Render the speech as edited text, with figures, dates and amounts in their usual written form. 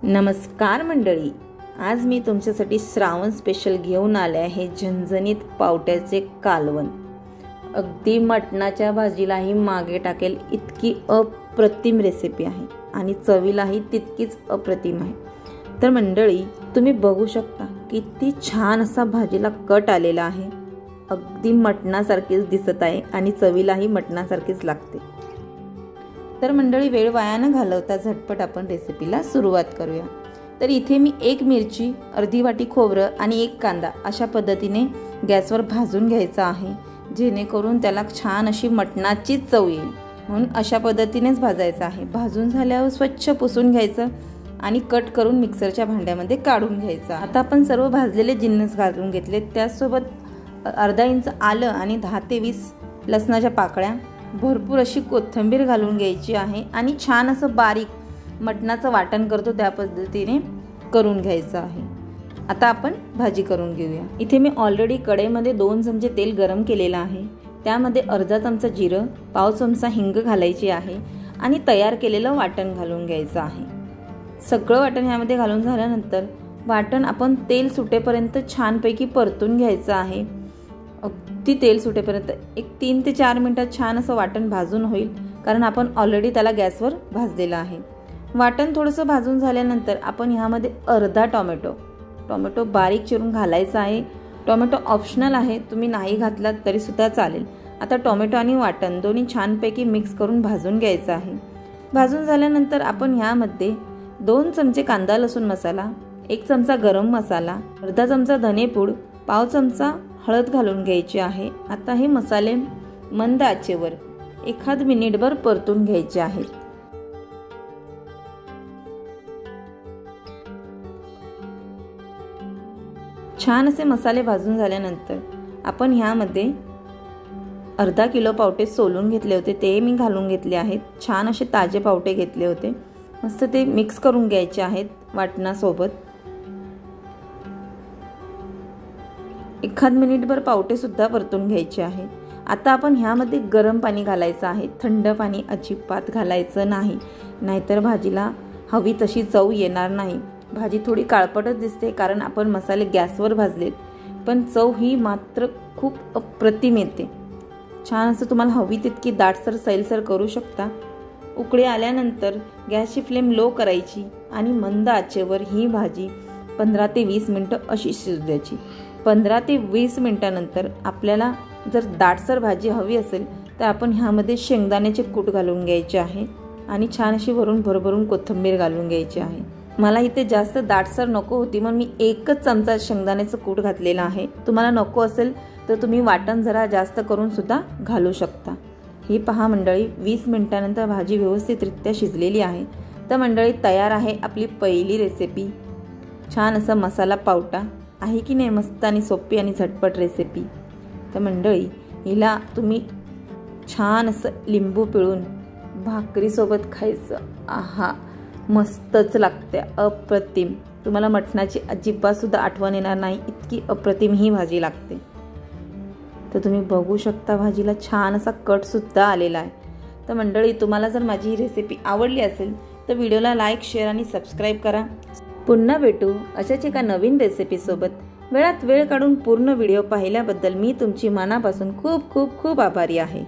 नमस्कार मंडळी, आज मी तुमच्यासाठी श्रावण स्पेशल घेऊन आले आहे झणझणीत पावट्याचे कालवण। अगदी मटणाच्या भाजीलाही मागे टाकेल इतकी अप्रतिम रेसिपी आहे आणि चवीलाही तितकीच अप्रतिम आहे। तर मंडळी, तुम्ही बघू शकता किती छान असा भाजीला कट आलेला आहे। अगदी मटणासारखेच दिसत आहे आणि चवीलाही मटणासारखेच लागते। तर मंडळी, वेळ वाया न घालवता झटपट आपण रेसिपीला सुरुवात करूया। तर इथे मी एक मिरची, अर्धी वाटी खोबरं आणि एक कांदा अशा पद्धतीने गॅसवर भाजून घ्यायचा आहे, जेणेकरून त्याला छान अशी मटणाची चव येईल। म्हणून अशा पद्धतीनेच भाजायचं आहे। भाजून झाल्यावर स्वच्छ पुसून घ्यायचं आणि कट करून मिक्सरच्या भांड्यामध्ये काढून घ्यायचं। आता आपण सर्व भाजलेले जिन्नस घालून घेतले, त्यासोबत अर्धा इंच आलं आणि 10 ते 20 लसणाच्या पाकळ्या, भरपूर अशी कोथिंबीर घालून घ्यायची आहे आणि छान असं बारीक मटणाचं वाटण करतो त्या पद्धतीने करून घ्यायचं आहे। आता आपण भाजी करून घेऊया। इथे मी ऑलरेडी कढईमध्ये 2 चमचे तेल गरम केलेलं आहे। त्यामध्ये अर्धा चमचा जिरं, पाव चमचा हिंग घालायची आहे आणि तयार केलेलं वाटण घालून घ्यायचं आहे। सगळं वाटण ह्यामध्ये घालून झाल्यानंतर वाटण आपण तेल सुटेपर्यंत छानपैकी परतून घ्यायचं आहे। अगदी तेल सुटेपर्यंत एक 3 ते 4 मिनिटात छान असं वाटण भाजून होईल, कारण आपण ऑलरेडी त्याला गॅसवर भाजलेलं आहे। वाटण थोडंसं भाजून झाल्यानंतर आपण ह्यामध्ये अर्धा टोमॅटो बारीक चिरून घालायचा आहे। टोमॅटो ऑप्शनल आहे, तुम्ही नाही घातलात तरी सुद्धा चालेल। आता टोमॅटो आणि वाटण दोन्ही छानपैकी मिक्स करून भाजून घ्यायचं आहे। भाजून झाल्यानंतर आपण ह्यामध्ये 2 चमचे कांदा लसूण मसाला, 1 चमचा गरम मसाला, अर्धा चमचा धनेपूड, पाव चमचा हळद घालून घ्यायची आहे। आता हे मसाले मंद आचेवर 1 मिनिटभर परतून घ्यायचे आहेत। छान असे मसाले भाजून झाल्यानंतर आपण ह्यामध्ये अर्धा किलो पावटे सोलून घेतले होते, ते मी घालून घेतले आहेत। छान असे ताजे पावटे घेतले होते, मस्त ते मिक्स करून घ्यायचे आहेत वाटणासोबत। 1 मिनिटभर पावटे सुद्धा परतून घ्यायचे आहे। आता आपण ह्यामध्ये गरम पाणी घालायचं आहे, थंड पाणी अजिबात घालायचं नाही, नाहीतर भाजीला हवी तशी चव येणार नाही। भाजी थोडी काळपटच दिसते कारण आपण मसाले गॅसवर भाजलेत, पण चव ही मात्र खूप अप्रतिम येते। छान असं तुम्हाला हवी तितकी दाटसर सैलसर करू शकता। उकळी आल्यानंतर गॅसची फ्लेम लो करायची आणि मंद आचेवर ही भाजी 15 ते 20 मिनिटं अशी शिजू द्यायची। 15 ते 20 मिनिटानंतर आपल्याला जर दाटसर भाजी हवी असेल तर आपण ह्यामध्ये शेंगदाण्याचे कूट घालून घ्यायचे आहे आणि छान अशी वरून भरभरून कोथिंबीर घालून घ्यायची आहे। मला इथे जास्त दाटसर नको होती म्हणून मी 1 चमचा शेंगदाण्याचं कूट घातलेला आहे। तुम्हाला नको असेल तर तुम्ही वाटण जरा जास्त करून सुद्धा घालू शकता। ही पहा मंडळी, 20 मिनिटानंतर भाजी व्यवस्थितरित्या शिजलेली आहे। तर मंडळी, तयार आहे आपली पहिली रेसिपी, छान असा मसाला पावटा। आहे की नाही मस्त आणि सोपी आणि झटपट रेसिपी। तर मंडळी, हिला तुम्ही छान असं लिंबू पिळून भाकरीसोबत खायचं, आहा मस्तच लागते, अप्रतिम। तुम्हाला मटणाची अजिबात सुद्धा आठवण येणार नाही, इतकी अप्रतिम ही भाजी लागते। तर तुम्ही बघू शकता भाजीला छान असा कट सुद्धा आलेला आहे। तर मंडळी, तुम्हाला जर माझी ही रेसिपी आवडली असेल तर व्हिडिओला लाईक, शेअर आणि सबस्क्राईब करा। पुन्हा भेटू अशाच एका नवीन रेसिपीसोबत। वेळात वेळ काढून पूर्ण व्हिडिओ पाहिल्याबद्दल मी तुमची मनापासून खूप खूप खूप आभारी आहे।